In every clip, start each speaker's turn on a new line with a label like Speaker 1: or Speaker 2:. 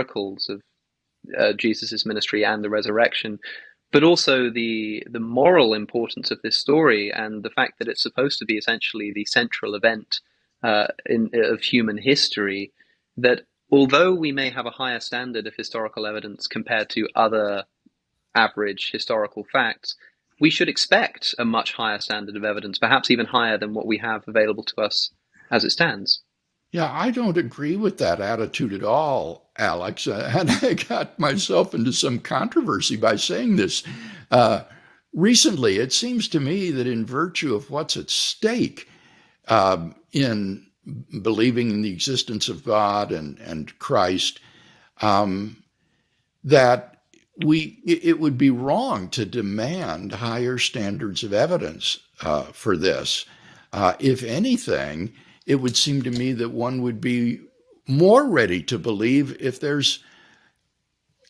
Speaker 1: miracles of Jesus's ministry and the resurrection, but also the moral importance of this story and the fact that it's supposed to be essentially the central event of human history. That although we may have a higher standard of historical evidence compared to other average historical facts, we should expect a much higher standard of evidence, perhaps even higher than what we have available to us as it stands.
Speaker 2: Yeah, I don't agree with that attitude at all, Alex. And I got myself into some controversy by saying this. Recently, it seems to me that in virtue of what's at stake in believing in the existence of God and Christ, that it would be wrong to demand higher standards of evidence for this. If anything, it would seem to me that one would be more ready to believe if there's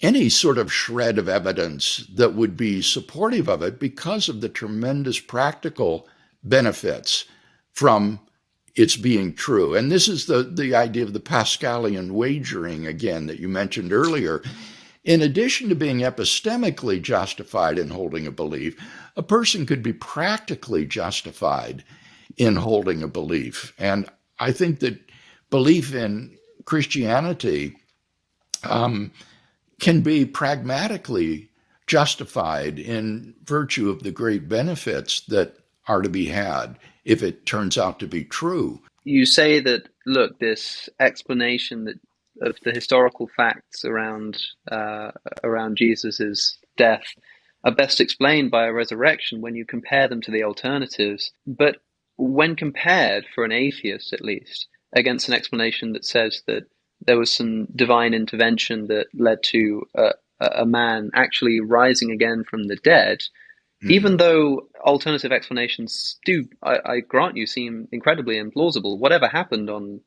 Speaker 2: any sort of shred of evidence that would be supportive of it because of the tremendous practical benefits from its being true. And this is the idea of the Pascalian wagering, again, that you mentioned earlier. In addition to being epistemically justified in holding a belief, a person could be practically justified in holding a belief. And I think that belief in Christianity can be pragmatically justified in virtue of the great benefits that are to be had if it turns out to be true.
Speaker 1: You say that, look, this explanation of the historical facts around Jesus's death are best explained by a resurrection when you compare them to the alternatives. But when compared, for an atheist at least, against an explanation that says that there was some divine intervention that led to a man actually rising again from the dead, even though alternative explanations do, I grant you, seem incredibly implausible. Whatever happened on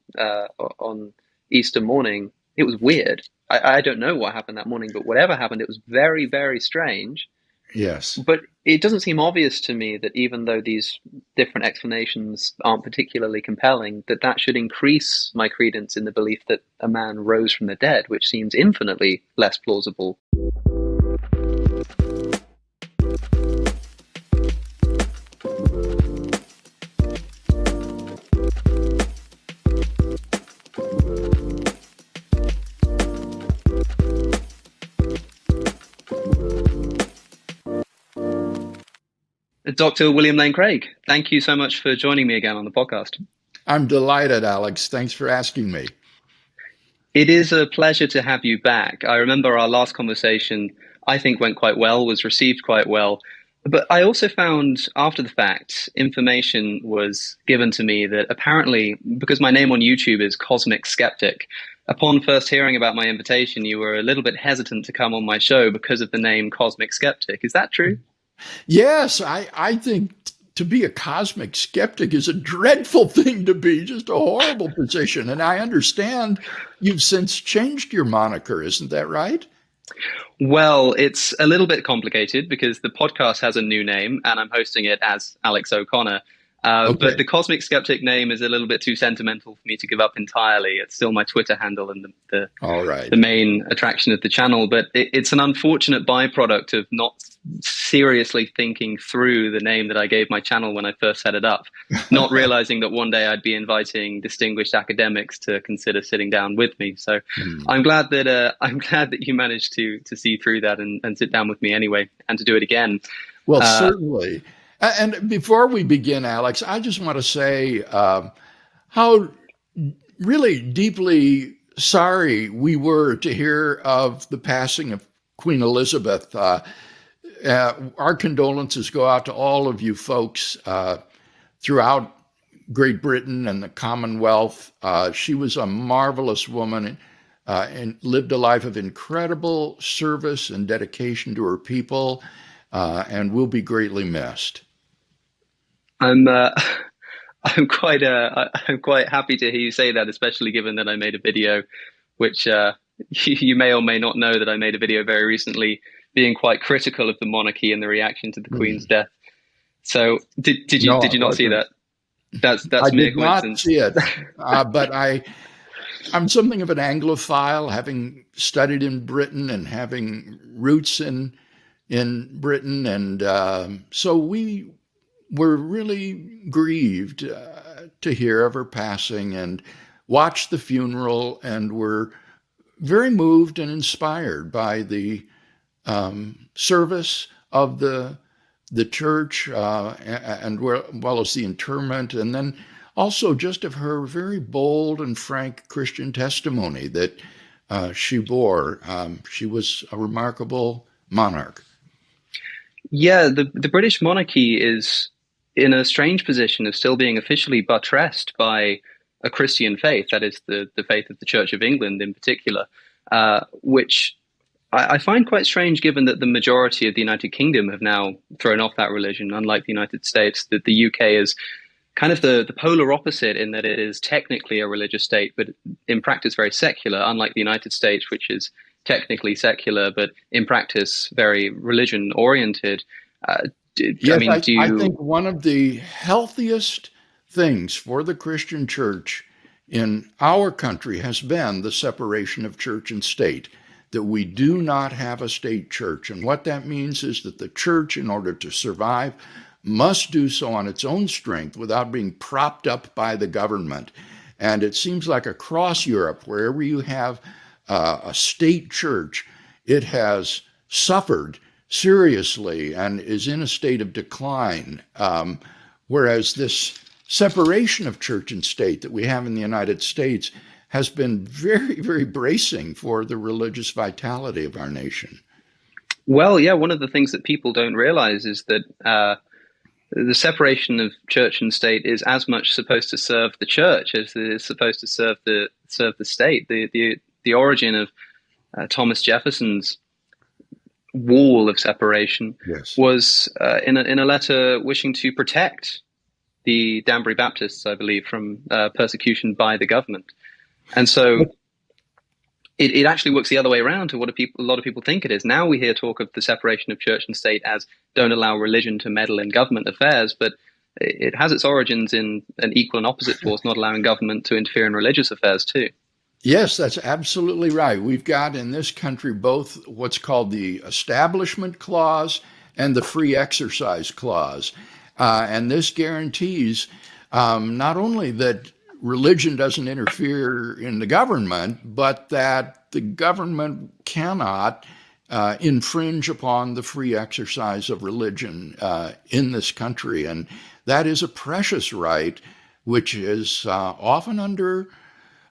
Speaker 1: Easter morning, it was weird. I don't know what happened that morning, but whatever happened, it was very, very strange.
Speaker 2: Yes.
Speaker 1: But it doesn't seem obvious to me that even though these different explanations aren't particularly compelling, that should increase my credence in the belief that a man rose from the dead, which seems infinitely less plausible. Dr. William Lane Craig, thank you so much for joining me again on the podcast.
Speaker 2: I'm delighted, Alex. Thanks for asking me.
Speaker 1: It is a pleasure to have you back. I remember our last conversation, I think, went quite well, was received quite well. But I also found, after the fact, information was given to me that apparently, because my name on YouTube is Cosmic Skeptic, upon first hearing about my invitation, you were a little bit hesitant to come on my show because of the name Cosmic Skeptic. Is that true?
Speaker 2: Yes, I think to be a cosmic skeptic is a dreadful thing to be, just a horrible position. And I understand you've since changed your moniker, isn't that right?
Speaker 1: Well, it's a little bit complicated because the podcast has a new name and I'm hosting it as Alex O'Connor.
Speaker 2: Okay.
Speaker 1: But the Cosmic Skeptic name is a little bit too sentimental for me to give up entirely. It's still my Twitter handle and the main attraction of the channel. But it's an unfortunate byproduct of not seriously thinking through the name that I gave my channel when I first set it up, not realizing that one day I'd be inviting distinguished academics to consider sitting down with me. So I'm glad that you managed to see through that and sit down with me anyway, and to do it again.
Speaker 2: Well, certainly. And before we begin, Alex, I just want to say how really deeply sorry we were to hear of the passing of Queen Elizabeth. Our condolences go out to all of you folks throughout Great Britain and the Commonwealth. She was a marvelous woman and lived a life of incredible service and dedication to her people, and will be greatly missed.
Speaker 1: I'm quite happy to hear you say that, especially given that I made a video, which you may or may not know that I made a video very recently, being quite critical of the monarchy and the reaction to the Queen's death. So did you not see that? That's mere coincidence.
Speaker 2: I did not see it, but I'm something of an Anglophile, having studied in Britain and having roots in Britain, and so we were really grieved to hear of her passing and watched the funeral, and were very moved and inspired by the service of the church, and well as the interment, and then also just of her very bold and frank Christian testimony that she bore. She was a remarkable monarch.
Speaker 1: Yeah, the British monarchy is in a strange position of still being officially buttressed by a Christian faith, that is the faith of the Church of England in particular, which I find quite strange given that the majority of the United Kingdom have now thrown off that religion, unlike the United States, that the UK is kind of the polar opposite in that it is technically a religious state, but in practice very secular, unlike the United States, which is technically secular, but in practice very religion oriented. I
Speaker 2: Yes,
Speaker 1: mean, do
Speaker 2: I
Speaker 1: you?
Speaker 2: think one of the healthiest things for the Christian church in our country has been the separation of church and state, that we do not have a state church. And what that means is that the church, in order to survive, must do so on its own strength without being propped up by the government. And it seems like across Europe, wherever you have a state church, it has suffered seriously and is in a state of decline. Whereas this separation of church and state that we have in the United States has been very, very bracing for the religious vitality of our nation.
Speaker 1: Well, yeah, one of the things that people don't realize is that the separation of church and state is as much supposed to serve the church as it is supposed to serve the state. The origin of Thomas Jefferson's wall of separation
Speaker 2: Yes.
Speaker 1: was in a letter wishing to protect the Danbury Baptists, I believe, from persecution by the government. And so it actually works the other way around to what a lot of people think it is. Now we hear talk of the separation of church and state as don't allow religion to meddle in government affairs, but it has its origins in an equal and opposite force, not allowing government to interfere in religious affairs too.
Speaker 2: Yes, that's absolutely right. We've got in this country both what's called the Establishment Clause and the Free Exercise Clause. And this guarantees not only that religion doesn't interfere in the government, but that the government cannot infringe upon the free exercise of religion in this country. And that is a precious right, which is often under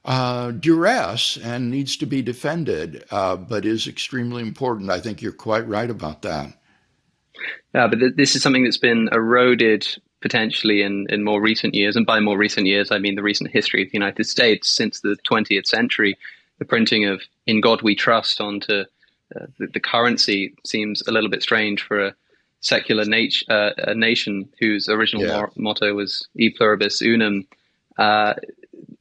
Speaker 2: duress and needs to be defended, but is extremely important. I think you're quite right about that.
Speaker 1: Yeah, but this is something that's been eroded potentially in more recent years. And by more recent years, I mean the recent history of the United States since the 20th century. The printing of "In God We Trust" onto the currency seems a little bit strange for a secular a nation whose original
Speaker 2: Yeah.
Speaker 1: motto was "E pluribus unum."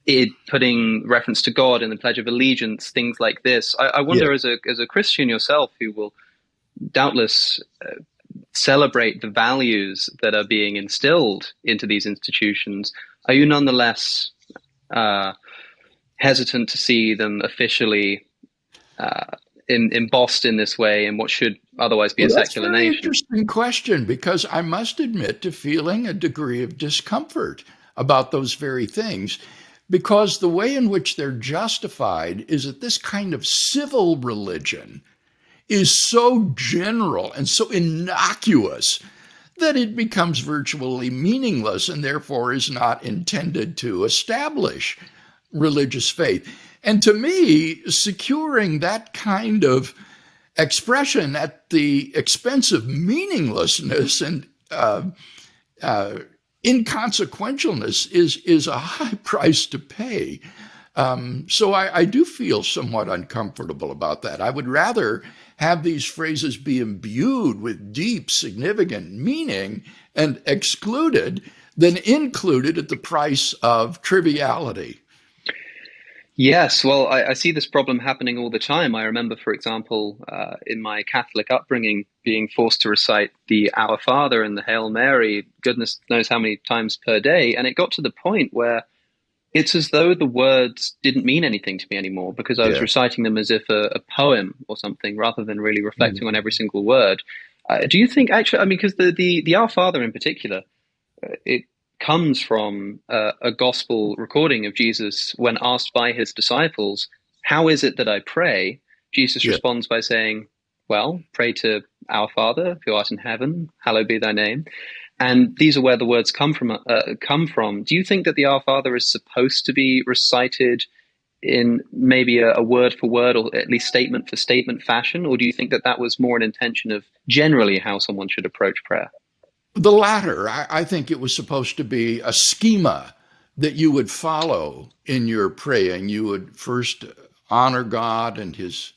Speaker 1: It putting reference to God in the Pledge of Allegiance, things like this. I
Speaker 2: Yeah.
Speaker 1: wonder, as a Christian yourself, who will doubtless celebrate the values that are being instilled into these institutions, are you nonetheless hesitant to see them officially embossed in this way in what should otherwise be a
Speaker 2: Well, that's a
Speaker 1: secular
Speaker 2: very
Speaker 1: nation?
Speaker 2: interesting question, because I must admit to feeling a degree of discomfort about those very things, because the way in which they're justified is that this kind of civil religion is so general and so innocuous that it becomes virtually meaningless and therefore is not intended to establish religious faith. And to me, securing that kind of expression at the expense of meaninglessness and inconsequentialness is a high price to pay. So I do feel somewhat uncomfortable about that. I would rather have these phrases be imbued with deep, significant meaning and excluded than included at the price of triviality.
Speaker 1: Yes, well, I see this problem happening all the time. I remember, for example, in my Catholic upbringing, being forced to recite the Our Father and the Hail Mary, goodness knows how many times per day. And it got to the point where It's as though the words didn't mean anything to me anymore because I was
Speaker 2: Yeah.
Speaker 1: reciting them as if a poem or something rather than really reflecting on
Speaker 2: Mhm.
Speaker 1: every single word. Do you think actually, I mean, because the Our Father in particular, it comes from a gospel recording of Jesus when asked by his disciples, "How is it that I pray?" Jesus
Speaker 2: Yeah.
Speaker 1: responds by saying, "Well, pray to our Father who art in heaven, hallowed be thy name." And these are where the words come from. Come from. Do you think that the Our Father is supposed to be recited in maybe a word for word or at least statement for statement fashion, or do you think that that was more an intention of generally how someone should approach prayer?
Speaker 2: The latter. I think it was supposed to be a schema that you would follow in your praying. You would first honor God and his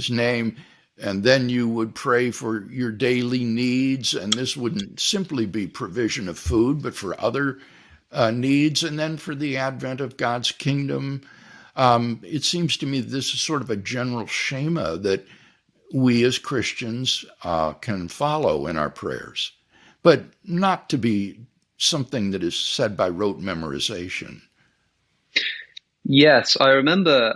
Speaker 2: name, and then you would pray for your daily needs. And this wouldn't simply be provision of food, but for other needs, and then for the advent of God's kingdom. It seems to me this is sort of a general schema that we as Christians can follow in our prayers, but not to be something that is said by rote memorization.
Speaker 1: Yes, I remember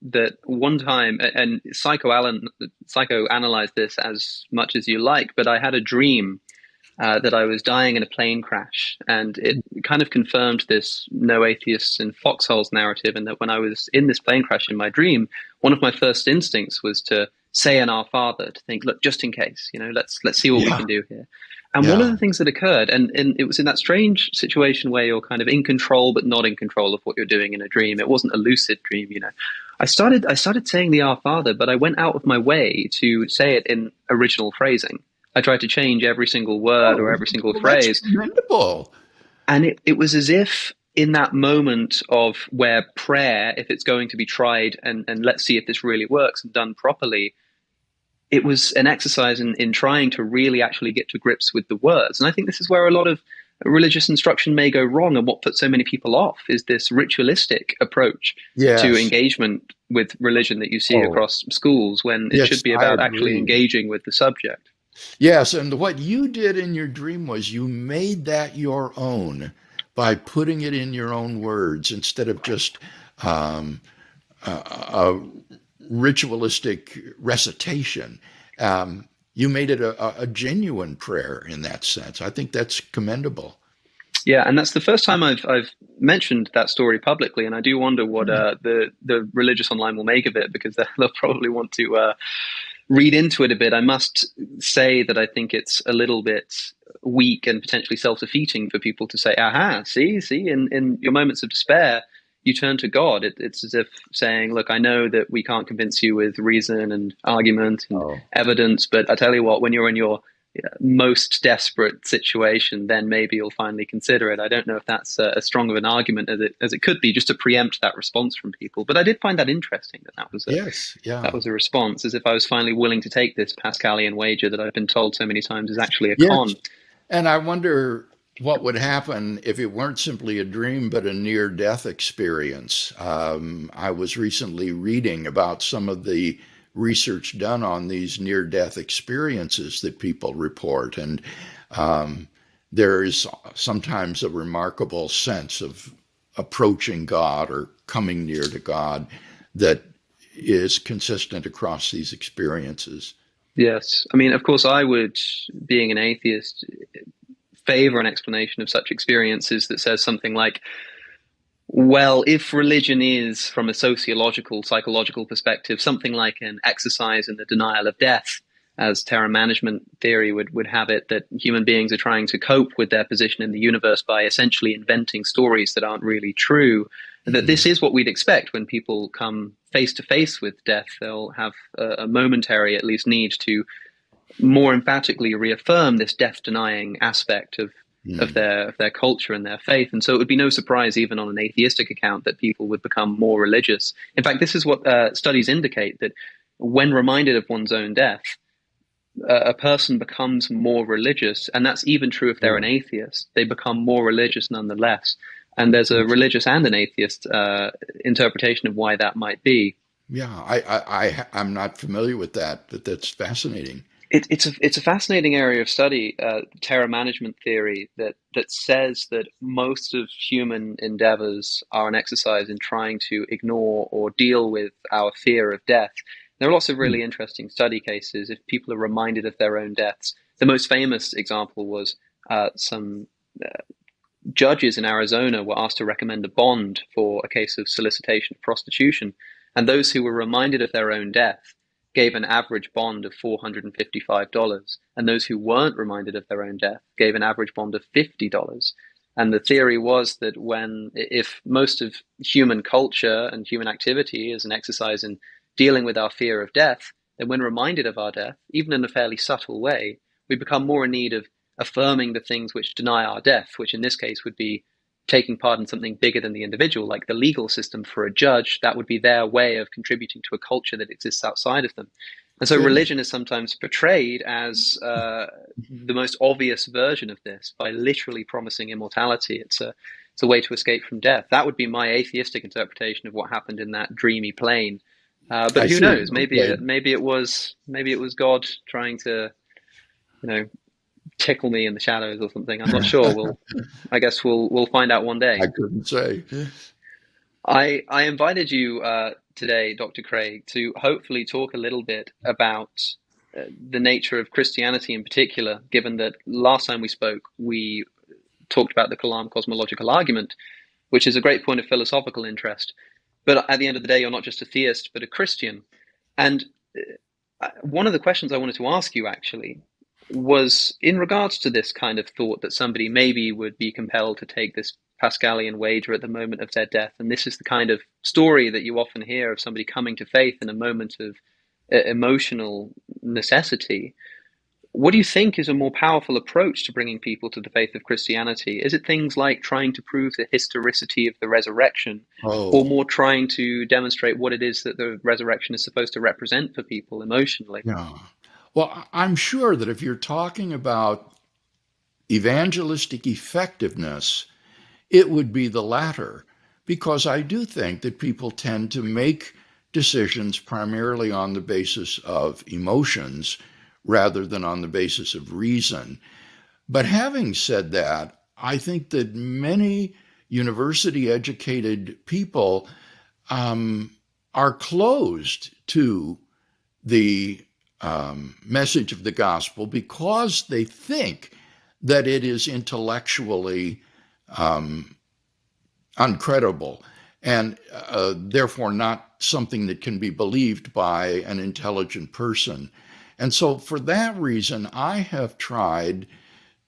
Speaker 1: that one time, and psychoanalyze this as much as you like, but I had a dream that I was dying in a plane crash, and it kind of confirmed this no atheists in foxholes narrative. And that when I was in this plane crash in my dream, one of my first instincts was to say an Our Father, to think, look, just in case, let's see what we
Speaker 2: Yeah,
Speaker 1: can do here. And one of
Speaker 2: yeah,
Speaker 1: the things that occurred, and it was in that strange situation where you're kind of in control but not in control of what you're doing in a dream. It wasn't a lucid dream. I started saying the Our Father, but I went out of my way to say it in original phrasing. I tried to change every single word or
Speaker 2: oh,
Speaker 1: every single
Speaker 2: well, that's
Speaker 1: phrase.
Speaker 2: commendable.
Speaker 1: And it was as if in that moment of where prayer, if it's going to be tried and let's see if this really works and done properly, it was an exercise in trying to really actually get to grips with the words. And I think this is where a lot of religious instruction may go wrong. And what puts so many people off is this ritualistic approach to
Speaker 2: Yes.
Speaker 1: engagement with religion that you see
Speaker 2: Oh,
Speaker 1: across schools when it should
Speaker 2: yes,
Speaker 1: be
Speaker 2: I
Speaker 1: about actually
Speaker 2: agree.
Speaker 1: engaging with the subject.
Speaker 2: Yes, and what you did in your dream was you made that your own by putting it in your own words instead of just um, a ritualistic recitation. You made it a genuine prayer in that sense. I think that's commendable.
Speaker 1: Yeah, and that's the first time I've mentioned that story publicly, and I do wonder what the religious online will make of it because they'll probably want to read into it a bit. I must say that I think it's a little bit weak and potentially self-defeating for people to say, "Aha, see, in your moments of despair, you turn to God." It's as if saying, "Look, I know that we can't convince you with reason and argument and
Speaker 2: Oh,
Speaker 1: evidence, but I tell you what, when you're in your most desperate situation, then maybe you'll finally consider it." I don't know if that's as strong of an argument as it could be, just to preempt that response from people. But I did find that interesting
Speaker 2: yes,
Speaker 1: that
Speaker 2: yeah.
Speaker 1: was a response, as if I was finally willing to take this Pascalian wager that I've been told so many times is actually a
Speaker 2: Yes.
Speaker 1: con.
Speaker 2: And I wonder what would happen if it weren't simply a dream, but a near death experience. I was recently reading about some of the research done on these near death experiences that people report. And um, there is sometimes a remarkable sense of approaching God or coming near to God that is consistent across these experiences.
Speaker 1: Yes, I mean, of course, I would, being an atheist, favor an explanation of such experiences that says something like, well, if religion is, from a sociological, psychological perspective, something like an exercise in the denial of death, as terror management theory would have it, that human beings are trying to cope with their position in the universe by essentially inventing stories that aren't really true, that
Speaker 2: Mhm.
Speaker 1: this is what we'd expect when people come face to face with death. They'll have a momentary, at least, need to more emphatically reaffirm this death denying aspect of
Speaker 2: Mm.
Speaker 1: their culture and their faith. And so it would be no surprise, even on an atheistic account, that people would become more religious. In fact, this is what studies indicate, that when reminded of one's own death, a person becomes more religious. And that's even true if they're an
Speaker 2: Oh,
Speaker 1: atheist. They become more religious nonetheless. And there's a religious and an atheist interpretation of why that might be.
Speaker 2: yeah, I'm not familiar with that, but that's fascinating.
Speaker 1: It's a fascinating area of study, terror management theory, that says that most of human endeavors are an exercise in trying to ignore or deal with our fear of death. There are lots of really interesting study cases if people are reminded of their own deaths. The most famous example was some judges in Arizona were asked to recommend a bond for a case of solicitation of prostitution, and those who were reminded of their own death gave an average bond of $455, and those who weren't reminded of their own death gave an average bond of $50. And the theory was that if most of human culture and human activity is an exercise in dealing with our fear of death, then when reminded of our death, even in a fairly subtle way, we become more in need of affirming the things which deny our death, which in this case would be taking part in something bigger than the individual, like the legal system for a judge. That would be their way of contributing to a culture that exists outside of them. And so
Speaker 2: Good.
Speaker 1: religion is sometimes portrayed as the most obvious version of this by literally promising immortality. It's a way to escape from death. That would be my atheistic interpretation of what happened in that dreamy plane. But
Speaker 2: I
Speaker 1: who
Speaker 2: see.
Speaker 1: knows?
Speaker 2: Okay.
Speaker 1: Maybe it was God trying to, you know, tickle me in the shadows or something. I'm not sure. I guess we'll find out one day.
Speaker 2: I couldn't say.
Speaker 1: I invited you today, Dr. Craig, to hopefully talk a little bit about the nature of Christianity in particular, given that last time we spoke, we talked about the Kalam cosmological argument, which is a great point of philosophical interest. But at the end of the day, you're not just a theist, but a Christian. And one of the questions I wanted to ask you actually was in regards to this kind of thought that somebody maybe would be compelled to take this Pascalian wager at the moment of their death. And this is the kind of story that you often hear of somebody coming to faith in a moment of emotional necessity. What do you think is a more powerful approach to bringing people to the faith of Christianity? Is it things like trying to prove the historicity of the resurrection, or
Speaker 2: Oh,
Speaker 1: more trying to demonstrate what it is that the resurrection is supposed to represent for people emotionally?
Speaker 2: yeah. Well, I'm sure that if you're talking about evangelistic effectiveness, it would be the latter, because I do think that people tend to make decisions primarily on the basis of emotions rather than on the basis of reason. But having said that, I think that many university educated people are closed to the message of the gospel because they think that it is intellectually uncredible and therefore not something that can be believed by an intelligent person. And so, for that reason, I have tried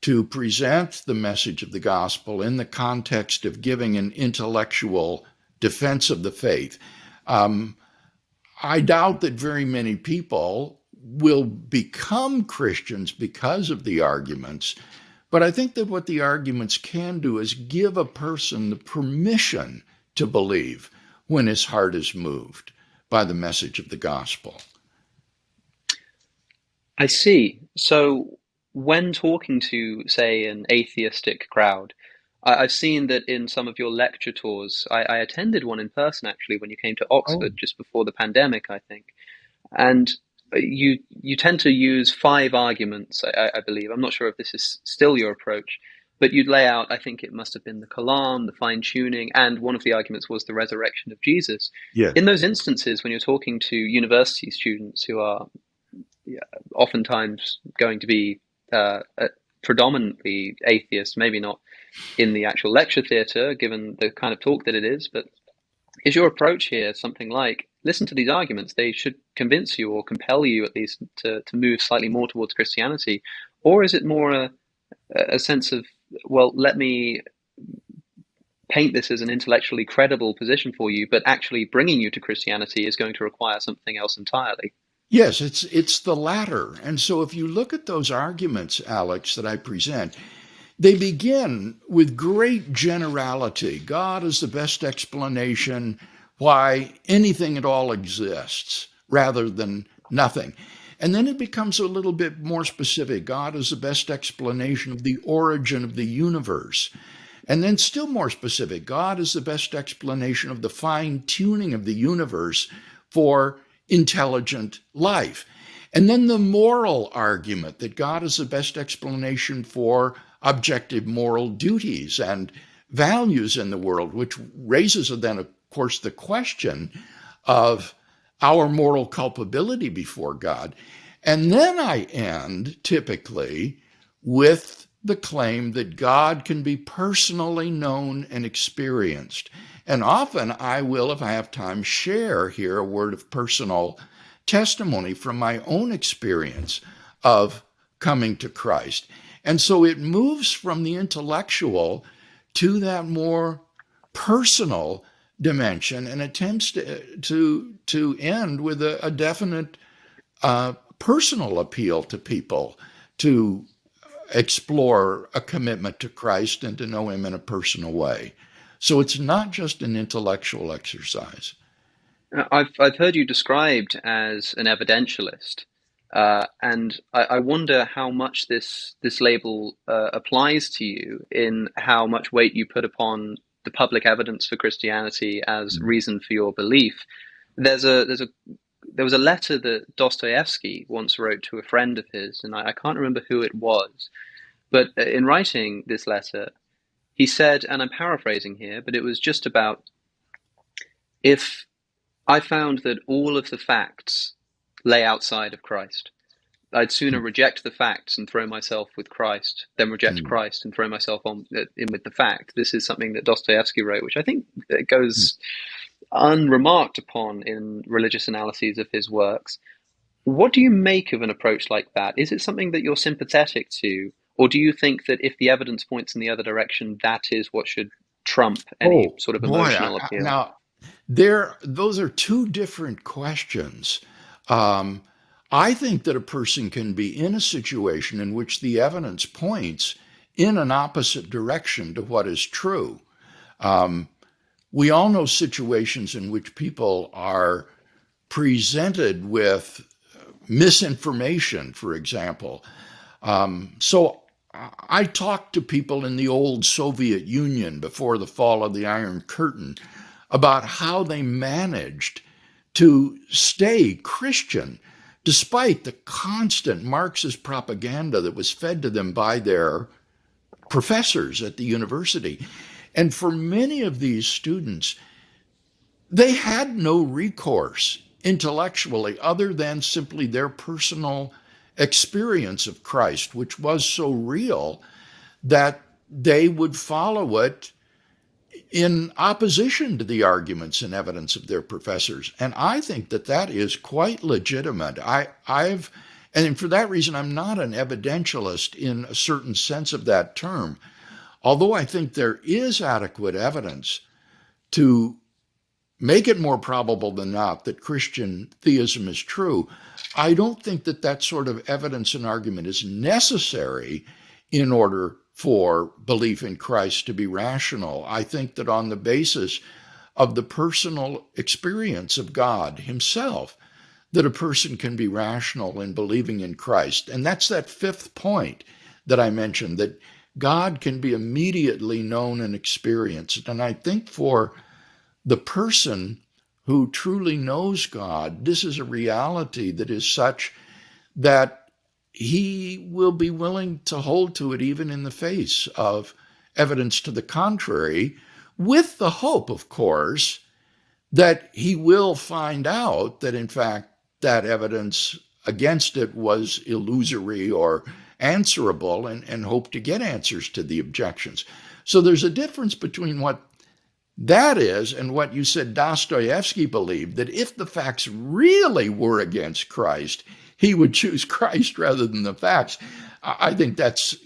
Speaker 2: to present the message of the gospel in the context of giving an intellectual defense of the faith. I doubt that very many people will become Christians because of the arguments, but I think that what the arguments can do is give a person the permission to believe when his heart is moved by the message of the gospel.
Speaker 1: I see. So when talking to, say, an atheistic crowd, I've seen that in some of your lecture tours. I attended one in person actually when you came to
Speaker 2: Oh,
Speaker 1: Oxford just before the pandemic, I think. And you tend to use five arguments, I believe. I'm not sure if this is still your approach, but you'd lay out, I think it must have been the Kalam, the fine tuning, and one of the arguments was the resurrection of Jesus.
Speaker 2: yes.
Speaker 1: In those instances, when you're talking to university students who are, yeah, oftentimes going to be predominantly atheists, maybe not in the actual lecture theatre, given the kind of talk that it is, but is your approach here something like, listen to these arguments, they should convince you or compel you at least to move slightly more towards Christianity? Or is it more a sense of, well, let me paint this as an intellectually credible position for you, but actually bringing you to Christianity is going to require something else entirely?
Speaker 2: Yes, it's the latter. And so if you look at those arguments, Alex, that I present, they begin with great generality. God is the best explanation why anything at all exists rather than nothing. And then it becomes a little bit more specific. God is the best explanation of the origin of the universe. And then still more specific. God is the best explanation of the fine tuning of the universe for intelligent life. And then the moral argument that God is the best explanation for objective moral duties and values in the world, which raises then, of course, the question of our moral culpability before God. And then I end typically with the claim that God can be personally known and experienced. And often I will, if I have time, share here a word of personal testimony from my own experience of coming to Christ. And so it moves from the intellectual to that more personal dimension and attempts to end with a definite personal appeal to people to explore a commitment to Christ and to know him in a personal way. So it's not just an intellectual exercise.
Speaker 1: I've heard you described as an evidentialist, and I wonder how much this label applies to you in how much weight you put upon the public evidence for Christianity as reason for your belief. There was a letter that Dostoevsky once wrote to a friend of his, and I can't remember who it was, but in writing this letter, he said, and I'm paraphrasing here, but it was just about if I found that all of the facts lay outside of Christ. I'd sooner reject the facts and throw myself with Christ than reject
Speaker 2: Mm.
Speaker 1: Christ and throw myself in with the fact. This is something that Dostoevsky wrote, which I think goes unremarked upon in religious analyses of his works. What do you make of an approach like that? Is it something that you're sympathetic to, or do you think that if the evidence points in the other direction, that is what should trump any
Speaker 2: Oh
Speaker 1: sort of
Speaker 2: boy!
Speaker 1: emotional appeal?
Speaker 2: Now those are two different questions. Um, I think that a person can be in a situation in which the evidence points in an opposite direction to what is true. Um, we all know situations in which people are presented with misinformation, for example. So I talked to people in the old Soviet Union before the fall of the Iron Curtain about how they managed to stay Christian despite the constant Marxist propaganda that was fed to them by their professors at the university. And for many of these students, they had no recourse intellectually other than simply their personal experience of Christ, which was so real that they would follow it in opposition to the arguments and evidence of their professors. And I think that that is quite legitimate. And for that reason, I'm not an evidentialist in a certain sense of that term. Although I think there is adequate evidence to make it more probable than not that Christian theism is true, I don't think that that sort of evidence and argument is necessary in order for belief in Christ to be rational. I think that on the basis of the personal experience of God himself, that a person can be rational in believing in Christ. And that's that fifth point that I mentioned, that God can be immediately known and experienced. And I think for the person who truly knows God, this is a reality that is such that he will be willing to hold to it even in the face of evidence to the contrary, with the hope, of course, that he will find out that, in fact, that evidence against it was illusory or answerable, and hope to get answers to the objections. So there's a difference between what that is and what you said Dostoevsky believed, that if the facts really were against Christ, he would choose Christ rather than the facts. I think that's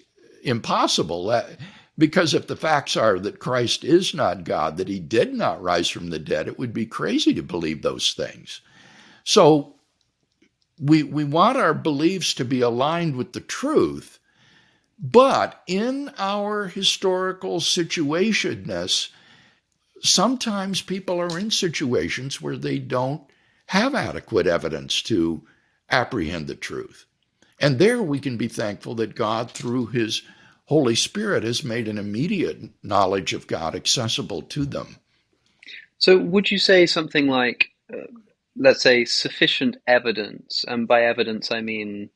Speaker 2: impossible, because if the facts are that Christ is not God, that he did not rise from the dead, it would be crazy to believe those things. So we want our beliefs to be aligned with the truth, but in our historical situationness, sometimes people are in situations where they don't have adequate evidence to apprehend the truth. And there we can be thankful that God, through his Holy Spirit, has made an immediate knowledge of God accessible to them.
Speaker 1: So would you say something like let's say, sufficient evidence, and by evidence I mean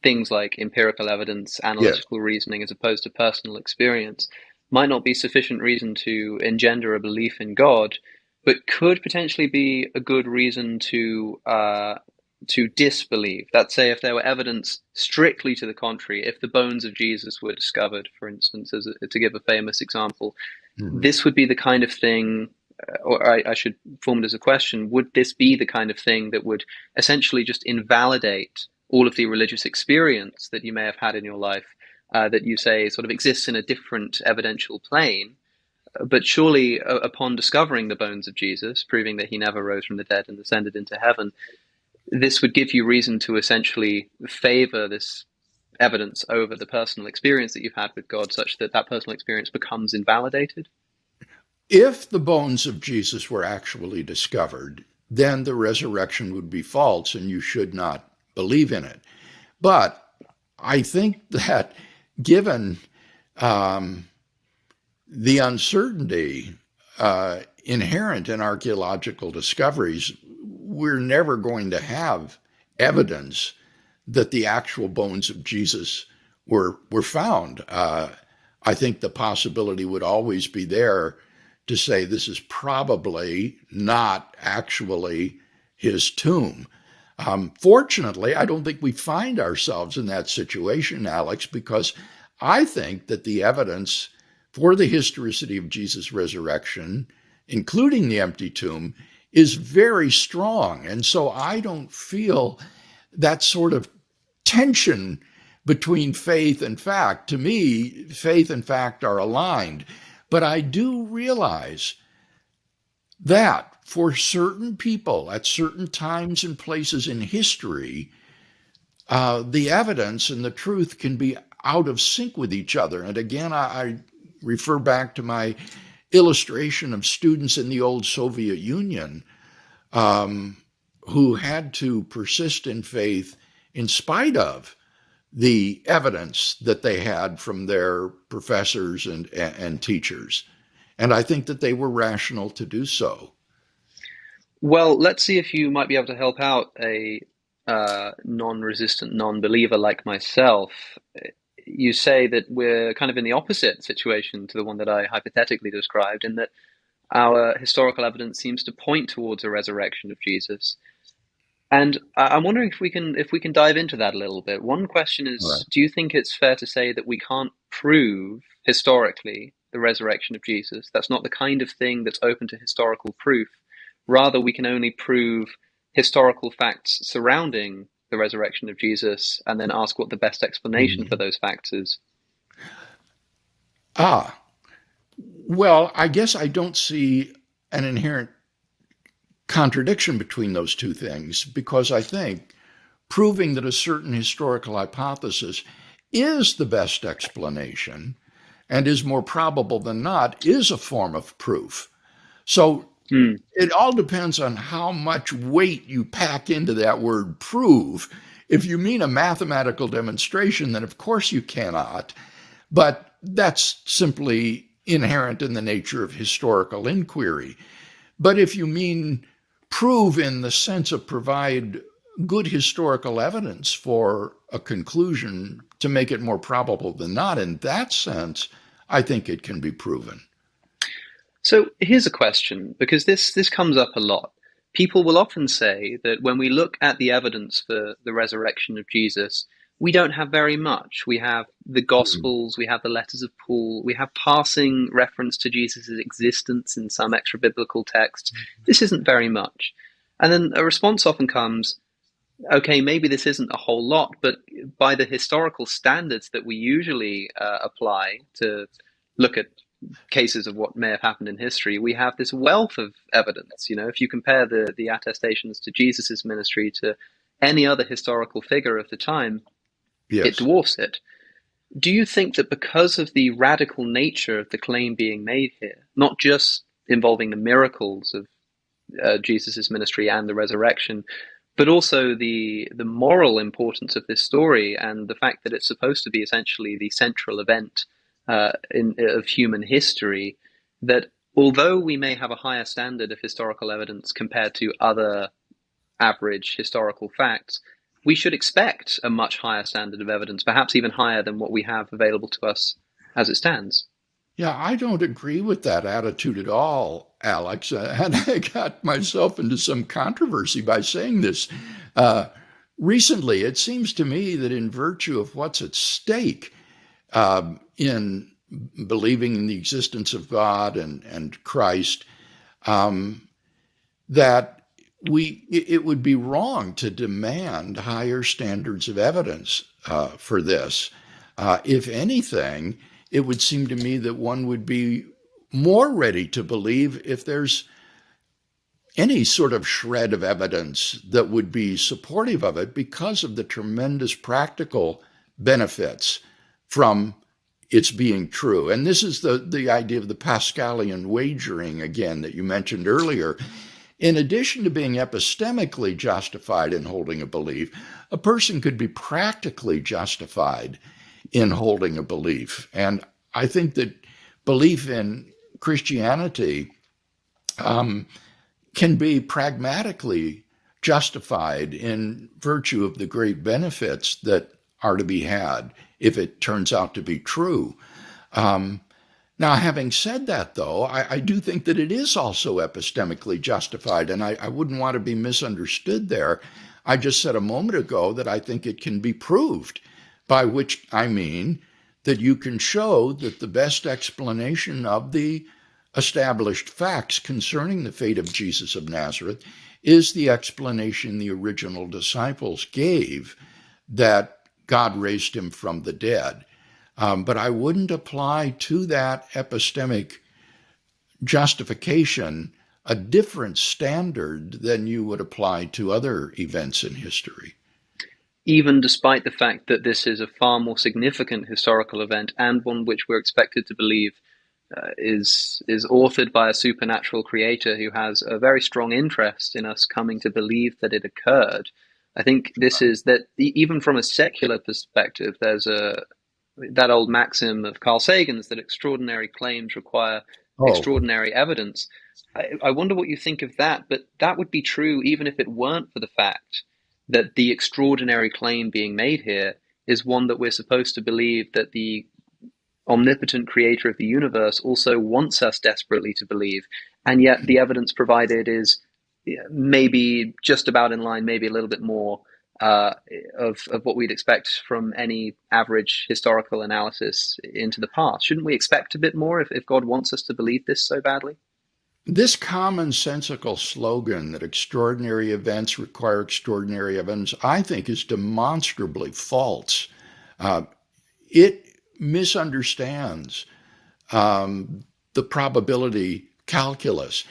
Speaker 1: things like empirical evidence,
Speaker 2: Yes.
Speaker 1: analytical reasoning, as opposed to personal experience, might not be sufficient reason to engender a belief in God, but could potentially be a good reason to disbelieve. Let's say if there were evidence strictly to the contrary, if the bones of Jesus were discovered, for instance, to give a famous example,
Speaker 2: Mhm.
Speaker 1: this would be the kind of thing, or I should form it as a question, would this be the kind of thing that would essentially just invalidate all of the religious experience that you may have had in your life, that you say sort of exists in a different evidential plane? But surely, upon discovering the bones of Jesus, proving that he never rose from the dead and ascended into heaven, this would give you reason to essentially favor this evidence over the personal experience that you've had with God, such that that personal experience becomes invalidated.
Speaker 2: If the bones of Jesus were actually discovered, then the resurrection would be false and you should not believe in it. But I think that given um, the uncertainty inherent in archaeological discoveries, we're never going to have evidence that the actual bones of Jesus were found. I think the possibility would always be there to say this is probably not actually his tomb. Fortunately, I don't think we find ourselves in that situation, Alex, because I think that the evidence for the historicity of Jesus' resurrection, including the empty tomb, is very strong. And so I don't feel that sort of tension between faith and fact. To me, faith and fact are aligned. But I do realize that for certain people at certain times and places in history, the evidence and the truth can be out of sync with each other. And again, I refer back to my illustration of students in the old Soviet Union um, who had to persist in faith in spite of the evidence that they had from their professors and teachers. And I think that they were rational to do so.
Speaker 1: Well, let's see if you might be able to help out a non-resistant non-believer like myself. You say that we're kind of in the opposite situation to the one that I hypothetically described, in that our historical evidence seems to point towards a resurrection of Jesus. And I'm wondering if we can dive into that a little bit. One question
Speaker 2: All right.
Speaker 1: is, do you think it's fair to say that we can't prove historically the resurrection of Jesus? That's not the kind of thing that's open to historical proof. Rather, we can only prove historical facts surrounding the resurrection of Jesus and then ask what the best explanation for
Speaker 2: Mhm.
Speaker 1: those facts is.
Speaker 2: Ah, well, I guess I don't see an inherent contradiction between those two things because I think proving that a certain historical hypothesis is the best explanation and is more probable than not is a form of proof. So
Speaker 1: Hmm.
Speaker 2: it all depends on how much weight you pack into that word prove. If you mean a mathematical demonstration, then of course you cannot, but that's simply inherent in the nature of historical inquiry. But if you mean prove in the sense of provide good historical evidence for a conclusion to make it more probable than not, in that sense, I think it can be proven.
Speaker 1: So here's a question, because this comes up a lot. People will often say that when we look at the evidence for the resurrection of Jesus, we don't have very much. We have the Gospels, we have the letters of Paul, we have passing reference to Jesus' existence in some extra biblical texts. This isn't very much. And then a response often comes, okay, maybe this isn't a whole lot, but by the historical standards that we usually apply to look at cases of what may have happened in history, we have this wealth of evidence. You know, if you compare the attestations to Jesus's ministry to any other historical figure of the time, it
Speaker 2: Yes.
Speaker 1: dwarfs it. Do you think that because of the radical nature of the claim being made here, not just involving the miracles of Jesus's ministry and the resurrection, but also the moral importance of this story and the fact that it's supposed to be essentially the central event of human history, that although we may have a higher standard of historical evidence compared to other average historical facts, we should expect a much higher standard of evidence, perhaps even higher than what we have available to us as it stands.
Speaker 2: Yeah, I don't agree with that attitude at all, Alex. And I got myself into some controversy by saying this. Uh, Recently, it seems to me that in virtue of what's at stake in believing in the existence of God and Christ, that it would be wrong to demand higher standards of evidence for this. If anything, it would seem to me that one would be more ready to believe if there's any sort of shred of evidence that would be supportive of it because of the tremendous practical benefits from its being true. And this is the idea of the Pascalian wagering, again, that you mentioned earlier. In addition to being epistemically justified in holding a belief, a person could be practically justified in holding a belief. And I think that belief in Christianity can be pragmatically justified in virtue of the great benefits that are to be had if it turns out to be true. Now, having said that, though, I do think that it is also epistemically justified, and I wouldn't want to be misunderstood there. I just said a moment ago that I think it can be proved, by which I mean that you can show that the best explanation of the established facts concerning the fate of Jesus of Nazareth is the explanation the original disciples gave, that God raised him from the dead. But I wouldn't apply to that epistemic justification a different standard than you would apply to other events in history.
Speaker 1: Even despite the fact that this is a far more significant historical event and one which we're expected to believe is authored by a supernatural creator who has a very strong interest in us coming to believe that it occurred. I think this is that even from a secular perspective, there's that old maxim of Carl Sagan's that extraordinary claims require extraordinary evidence. I wonder what you think of that, but that would be true even if it weren't for the fact that the extraordinary claim being made here is one that we're supposed to believe that the omnipotent creator of the universe also wants us desperately to believe, and yet the evidence provided is maybe just about in line, maybe a little bit more of what we'd expect from any average historical analysis into the past. Shouldn't we expect a bit more if God wants us to believe this so badly?
Speaker 2: This commonsensical slogan that extraordinary events require extraordinary evidence, I think, is demonstrably false. It misunderstands the probability calculus.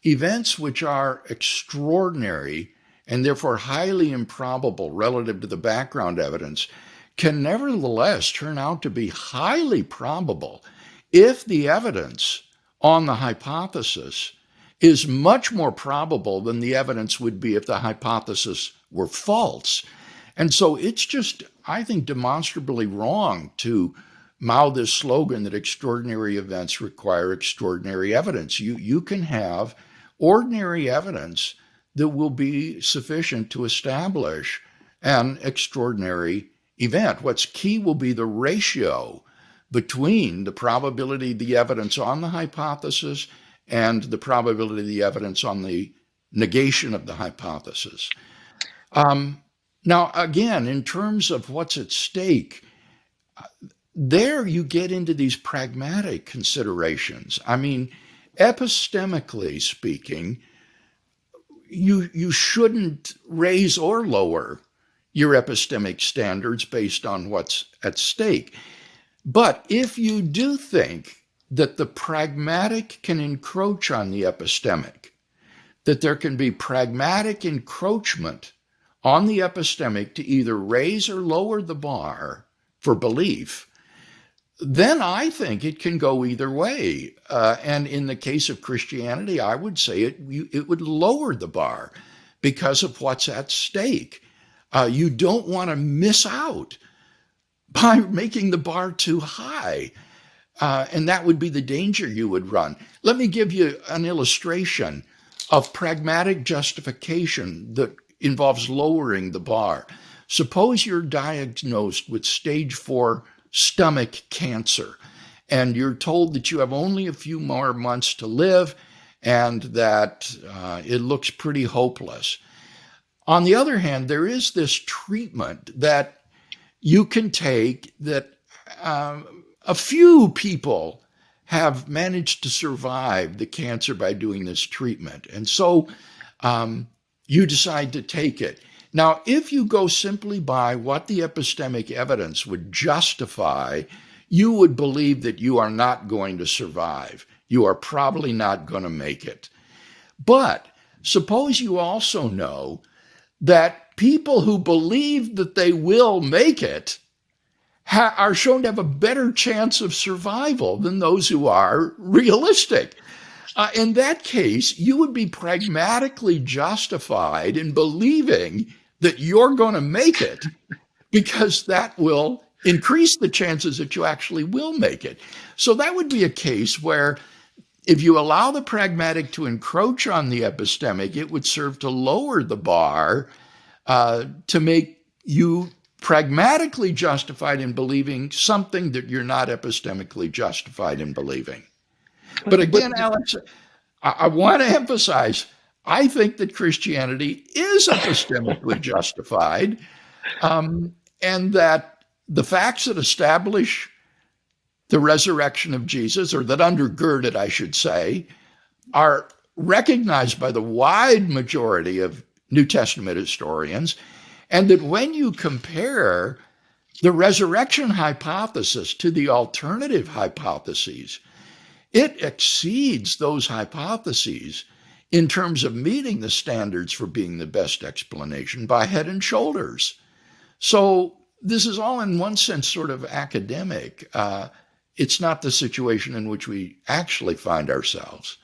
Speaker 2: Events which are extraordinary and therefore highly improbable relative to the background evidence can nevertheless turn out to be highly probable if the evidence on the hypothesis is much more probable than the evidence would be if the hypothesis were false. And so it's just, I think, demonstrably wrong to mouth this slogan that extraordinary events require extraordinary evidence. You can have ordinary evidence that will be sufficient to establish an extraordinary event. What's key will be the ratio between the probability of the evidence on the hypothesis and the probability of the evidence on the negation of the hypothesis. Now, again, in terms of what's at stake, there you get into these pragmatic considerations. I mean, epistemically speaking, you shouldn't raise or lower your epistemic standards based on what's at stake. But if you do think that the pragmatic can encroach on the epistemic, that there can be pragmatic encroachment on the epistemic to either raise or lower the bar for belief, then I think it can go either way. And in the case of Christianity, I would say it would lower the bar because of what's at stake. You don't want to miss out by making the bar too high. And that would be the danger you would run. Let me give you an illustration of pragmatic justification that involves lowering the bar. Suppose you're diagnosed with stage 4 stomach cancer, and you're told that you have only a few more months to live and that it looks pretty hopeless. On the other hand, there is this treatment that you can take that a few people have managed to survive the cancer by doing this treatment. And so you decide to take it. Now, if you go simply by what the epistemic evidence would justify, you would believe that you are not going to survive. You are probably not going to make it. But suppose you also know that people who believe that they will make it are shown to have a better chance of survival than those who are realistic. In that case, you would be pragmatically justified in believing that you're going to make it, because that will increase the chances that you actually will make it. So that would be a case where if you allow the pragmatic to encroach on the epistemic, it would serve to lower the bar to make you pragmatically justified in believing something that you're not epistemically justified in believing. But again, Alex, I want to emphasize, I think that Christianity is epistemically justified, and that the facts that establish the resurrection of Jesus, or that undergird it, I should say, are recognized by the wide majority of New Testament historians, and that when you compare the resurrection hypothesis to the alternative hypotheses, it exceeds those hypotheses in terms of meeting the standards for being the best explanation by head and shoulders. So this is all in one sense sort of academic. It's not the situation in which we actually find ourselves.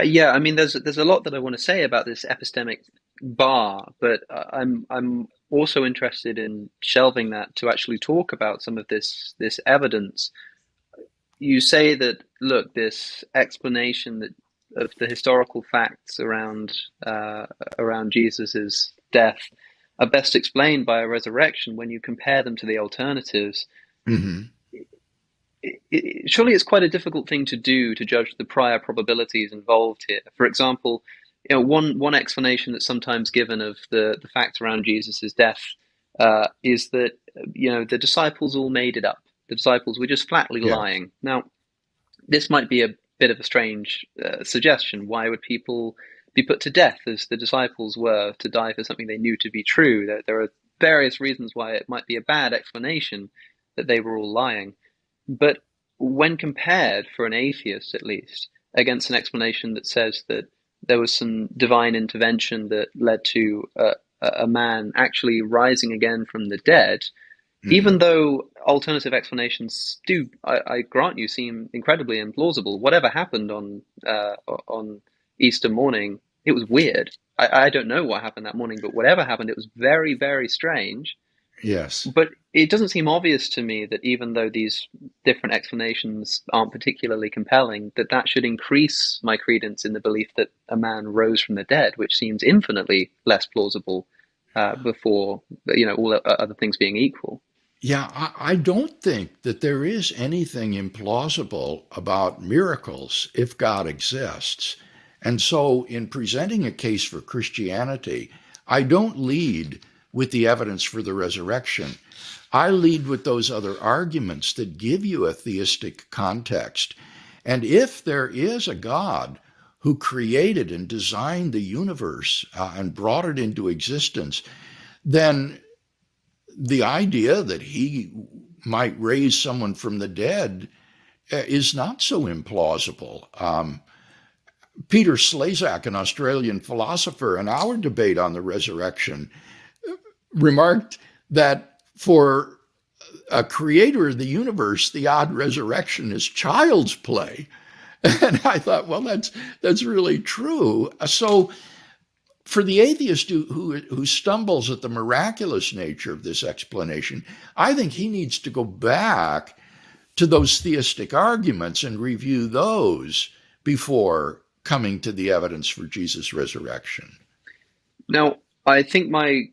Speaker 1: Yeah, I mean, there's a lot that I want to say about this epistemic bar, but I'm also interested in shelving that to actually talk about some of this evidence. You say that, look, this explanation that of the historical facts around Jesus's death are best explained by a resurrection when you compare them to the alternatives.
Speaker 2: Mm-hmm.
Speaker 1: Surely it's quite a difficult thing to do to judge the prior probabilities involved here. For example, one explanation that's sometimes given of the facts around Jesus's death is that the disciples all made it up. The disciples were just flatly lying. Now, this might be a bit of a strange suggestion. Why would people be put to death as the disciples were, to die for something they knew to be true? There are various reasons why it might be a bad explanation that they were all lying. But when compared, for an atheist at least, against an explanation that says that there was some divine intervention that led to a man actually rising again from the dead, even though alternative explanations do, I grant you, seem incredibly implausible. Whatever happened on Easter morning, it was weird. I don't know what happened that morning, but whatever happened, it was very, very strange.
Speaker 2: Yes.
Speaker 1: But it doesn't seem obvious to me that even though these different explanations aren't particularly compelling, that should increase my credence in the belief that a man rose from the dead, which seems infinitely less plausible before, all other things being equal.
Speaker 2: Yeah, I don't think that there is anything implausible about miracles if God exists. And so in presenting a case for Christianity, I don't lead with the evidence for the resurrection. I lead with those other arguments that give you a theistic context. And if there is a God who created and designed the universe and brought it into existence, then the idea that he might raise someone from the dead is not so implausible. Peter Slezak, an Australian philosopher, in our debate on the resurrection, remarked that for a creator of the universe, the odd resurrection is child's play. And I thought, well, that's really true. So for the atheist who stumbles at the miraculous nature of this explanation, I think he needs to go back to those theistic arguments and review those before coming to the evidence for Jesus' resurrection.
Speaker 1: Now, I think my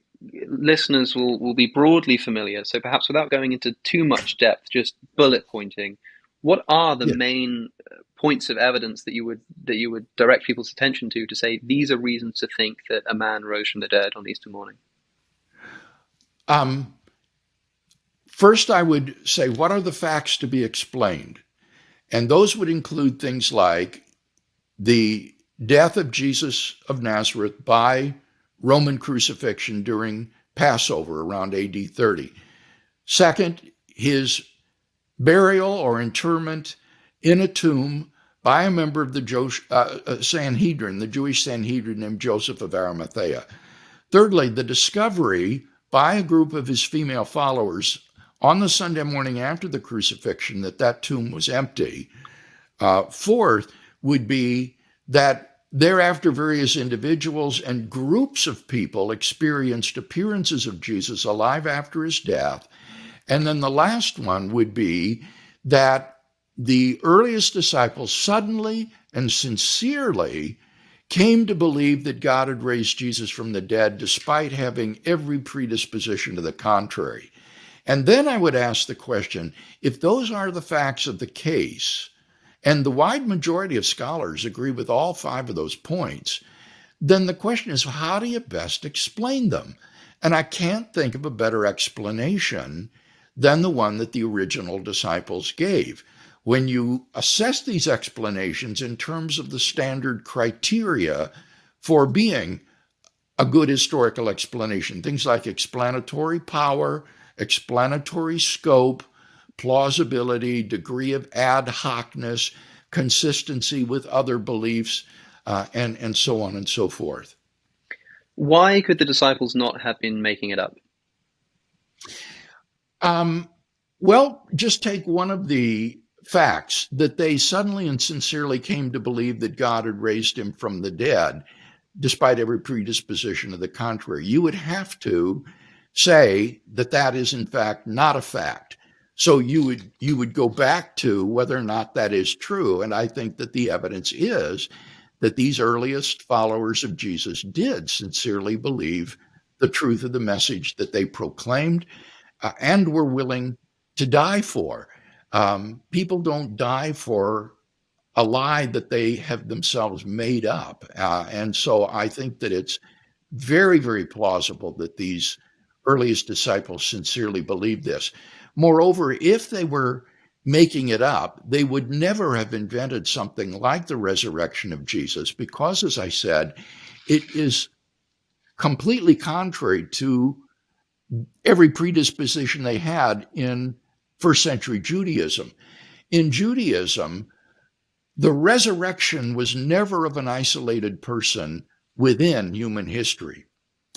Speaker 1: listeners will be broadly familiar, so perhaps without going into too much depth, just bullet pointing, what are the
Speaker 2: Yeah.
Speaker 1: main points of evidence that you would direct people's attention to say these are reasons to think that a man rose from the dead on Easter morning?
Speaker 2: Um, First, I would say, what are the facts to be explained? And those would include things like the death of Jesus of Nazareth by Roman crucifixion during Passover around AD 30. Second, his burial or interment in a tomb by a member of the Sanhedrin, the Jewish Sanhedrin named Joseph of Arimathea. Thirdly, the discovery by a group of his female followers on the Sunday morning after the crucifixion that that tomb was empty. Fourth would be that thereafter various individuals and groups of people experienced appearances of Jesus alive after his death. And then the last one would be that the earliest disciples suddenly and sincerely came to believe that God had raised Jesus from the dead, despite having every predisposition to the contrary. And then I would ask the question, if those are the facts of the case, and the wide majority of scholars agree with all five of those points, then the question is, how do you best explain them? And I can't think of a better explanation than the one that the original disciples gave. When you assess these explanations in terms of the standard criteria for being a good historical explanation, things like explanatory power, explanatory scope, plausibility, degree of ad hocness, consistency with other beliefs, and so on and so forth.
Speaker 1: Why could the disciples not have been making it up?
Speaker 2: Well, just take one of the facts that they suddenly and sincerely came to believe that God had raised him from the dead, despite every predisposition to the contrary. You would have to say that that is in fact not a fact. So you would go back to whether or not that is true. And I think that the evidence is that these earliest followers of Jesus did sincerely believe the truth of the message that they proclaimed, and were willing to die for. People don't die for a lie that they have themselves made up. And so I think that it's very, very plausible that these earliest disciples sincerely believed this. Moreover, if they were making it up, they would never have invented something like the resurrection of Jesus, because, as I said, it is completely contrary to every predisposition they had in first century Judaism. In Judaism, the resurrection was never of an isolated person within human history.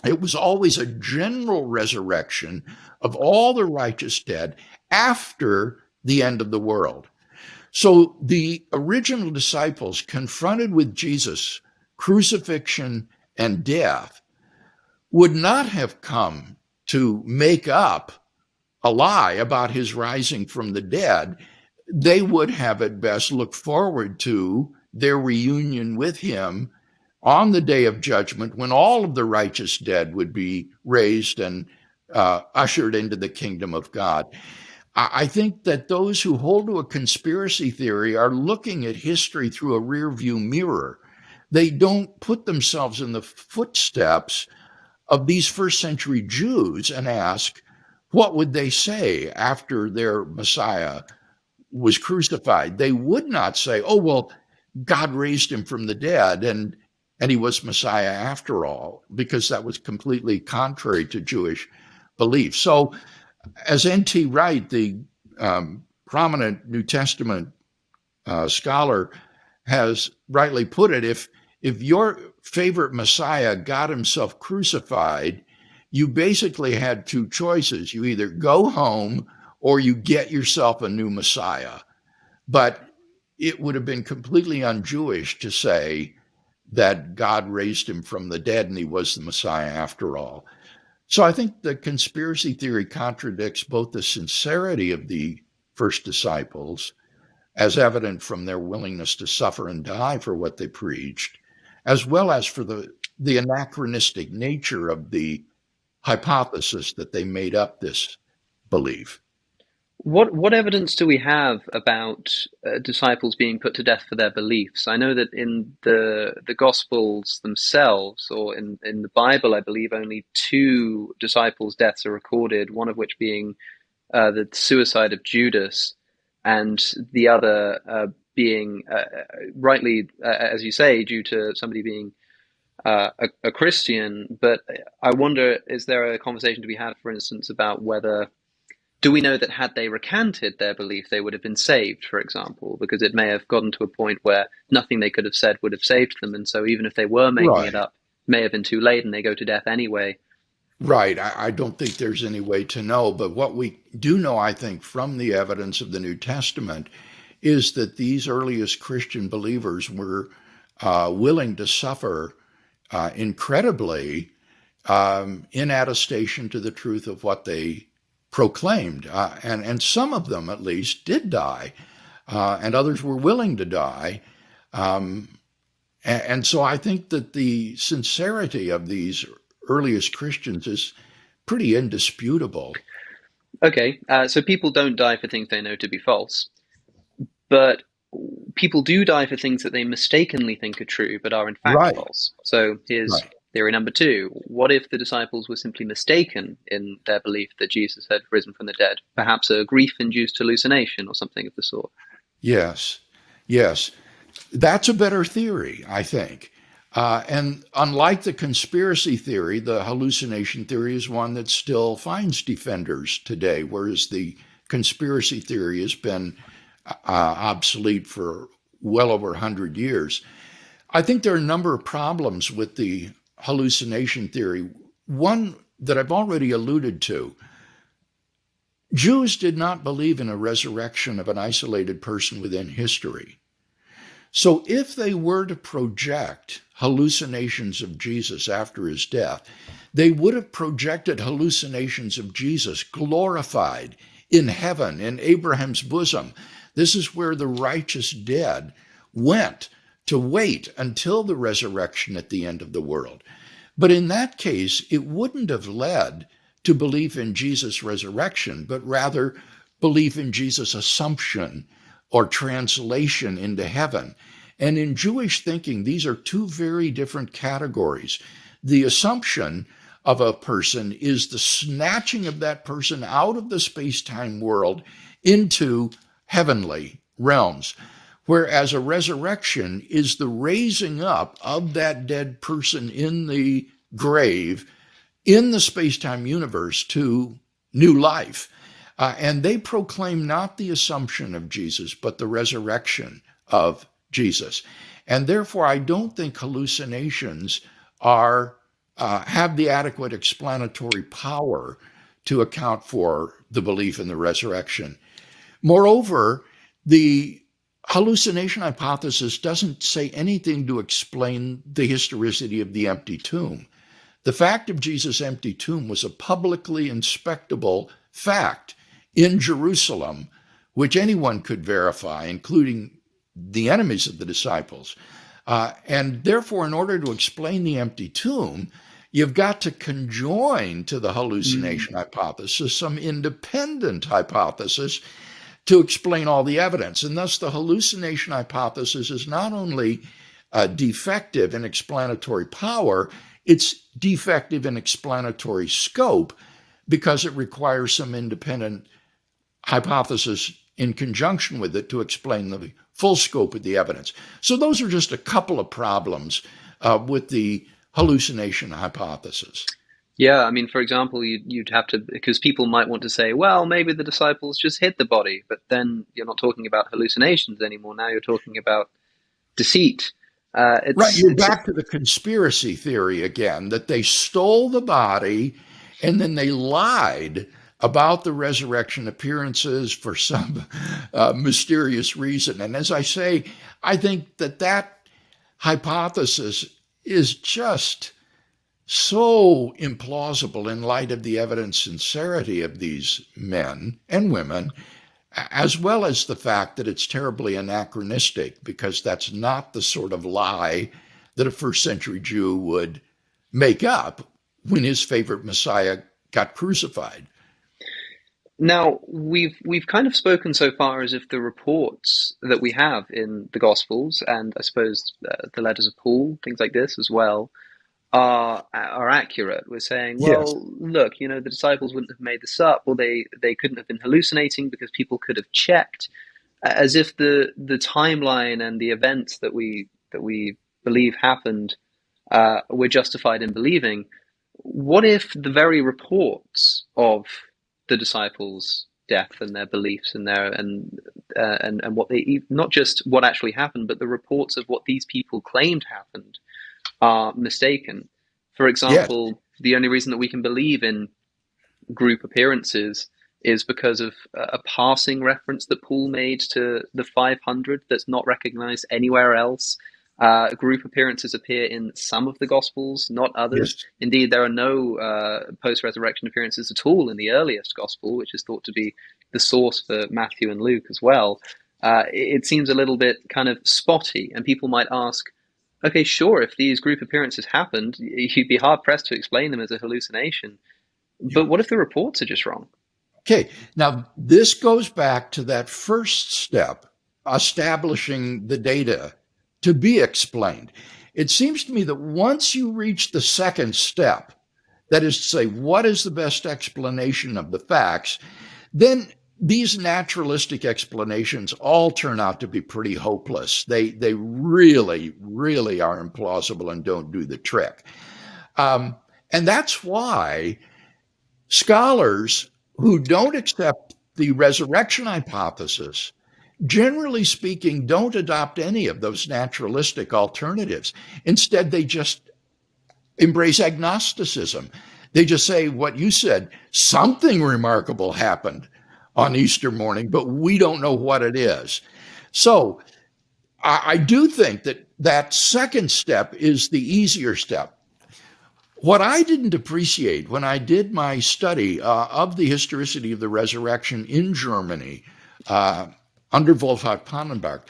Speaker 2: It was always a general resurrection of all the righteous dead after the end of the world. So the original disciples, confronted with Jesus' crucifixion and death, would not have come to make up a lie about his rising from the dead. They would have at best looked forward to their reunion with him on the day of judgment, when all of the righteous dead would be raised and ushered into the kingdom of God. I think that those who hold to a conspiracy theory are looking at history through a rearview mirror. They don't put themselves in the footsteps of these first century Jews and ask, what would they say after their Messiah was crucified? They would not say, oh, well, God raised him from the dead and he was Messiah after all, because that was completely contrary to Jewish belief. So, as N.T. Wright, the prominent New Testament scholar, has rightly put it, if your favorite Messiah got himself crucified, you basically had two choices. You either go home or you get yourself a new Messiah. But it would have been completely un-Jewish to say that God raised him from the dead and he was the Messiah after all. So I think the conspiracy theory contradicts both the sincerity of the first disciples, as evident from their willingness to suffer and die for what they preached, as well as for the the anachronistic nature of the hypothesis that they made up this belief.
Speaker 1: What evidence do we have about disciples being put to death for their beliefs? I know that in the Gospels themselves, or in the Bible, I believe only two disciples' deaths are recorded. One of which being the suicide of Judas, and the other being rightly, as you say, due to somebody being a Christian. But I wonder, is there a conversation to be had, for instance, about whether do we know that had they recanted their belief, they would have been saved, for example, because it may have gotten to a point where nothing they could have said would have saved them. And so even if they were making it
Speaker 2: Right.
Speaker 1: up, it may have been too late and they go to death anyway.
Speaker 2: Right. I don't think there's any way to know. But what we do know, I think, from the evidence of the New Testament is that these earliest Christian believers were willing to suffer incredibly in attestation to the truth of what they proclaimed. And some of them, at least, did die, and others were willing to die. And so I think that the sincerity of these earliest Christians is pretty indisputable.
Speaker 1: Okay, so people don't die for things they know to be false, but people do die for things that they mistakenly think are true but are in fact
Speaker 2: Right,
Speaker 1: false. So here's
Speaker 2: right.
Speaker 1: theory number two. What if the disciples were simply mistaken in their belief that Jesus had risen from the dead? Perhaps a grief-induced hallucination or something of the sort.
Speaker 2: Yes, yes. That's a better theory, I think. And unlike the conspiracy theory, the hallucination theory is one that still finds defenders today, whereas the conspiracy theory has been obsolete for well over 100 years. I think there are a number of problems with the hallucination theory. One that I've already alluded to: Jews did not believe in a resurrection of an isolated person within history. So if they were to project hallucinations of Jesus after his death, they would have projected hallucinations of Jesus glorified in heaven, in Abraham's bosom. This is where the righteous dead went to wait until the resurrection at the end of the world. But in that case, it wouldn't have led to belief in Jesus' resurrection, but rather belief in Jesus' assumption or translation into heaven. And in Jewish thinking, these are two very different categories. The assumption of a person is the snatching of that person out of the space-time world into heavenly realms, whereas a resurrection is the raising up of that dead person in the grave in the space-time universe to new life. And they proclaim not the assumption of Jesus, but the resurrection of Jesus. And therefore, I don't think hallucinations are have the adequate explanatory power to account for the belief in the resurrection. Moreover, the hallucination hypothesis doesn't say anything to explain the historicity of the empty tomb. The fact of Jesus' empty tomb was a publicly inspectable fact in Jerusalem, which anyone could verify, including the enemies of the disciples. And therefore, in order to explain the empty tomb, you've got to conjoin to the hallucination hypothesis some independent hypothesis to explain all the evidence. And thus, the hallucination hypothesis is not only defective in explanatory power, it's defective in explanatory scope because it requires some independent hypothesis in conjunction with it to explain the full scope of the evidence. So those are just a couple of problems with the hallucination hypothesis.
Speaker 1: Yeah, I mean, for example, you'd have to, because people might want to say, well, maybe the disciples just hid the body, but then you're not talking about hallucinations anymore. Now you're talking about deceit.
Speaker 2: Right, you're back to the conspiracy theory again, that they stole the body and then they lied about the resurrection appearances for some mysterious reason. And as I say, I think that hypothesis is just so implausible in light of the evident sincerity of these men and women, as well as the fact that it's terribly anachronistic, because that's not the sort of lie that a first century Jew would make up when his favorite Messiah got crucified.
Speaker 1: Now, we've kind of spoken so far as if the reports that we have in the Gospels, and I suppose the letters of Paul, things like this as well, are accurate. We're saying,
Speaker 2: Yes.
Speaker 1: well, look, the disciples wouldn't have made this up, or they couldn't have been hallucinating because people could have checked, as if the timeline and the events that we believe happened, we're justified in believing. What if the very reports of the disciples' death and their beliefs and and what they, not just what actually happened, but the reports of what these people claimed happened, are mistaken? For
Speaker 2: Yes.
Speaker 1: example, the only reason that we can believe in group appearances is because of a passing reference that Paul made to the 500 that's not recognized anywhere else. Group appearances appear in some of the Gospels, not others.
Speaker 2: Yes.
Speaker 1: Indeed, there are no post-resurrection appearances at all in the earliest Gospel, which is thought to be the source for Matthew and Luke as well. It seems a little bit kind of spotty, and people might ask, okay, sure, if these group appearances happened, you'd be hard-pressed to explain them as a hallucination.
Speaker 2: Yeah.
Speaker 1: But what if the reports are just wrong?
Speaker 2: Okay. Now, this goes back to that first step, establishing the data to be explained. It seems to me that once you reach the second step, that is to say, what is the best explanation of the facts, then these naturalistic explanations all turn out to be pretty hopeless. They really, really are implausible and don't do the trick. And that's why scholars who don't accept the resurrection hypothesis, generally speaking, don't adopt any of those naturalistic alternatives. Instead, they just embrace agnosticism. They just say what you said, something remarkable happened on Easter morning, but we don't know what it is. So I do think that that second step is the easier step. What I didn't appreciate when I did my study of the historicity of the resurrection in Germany under Wolfhard Pannenberg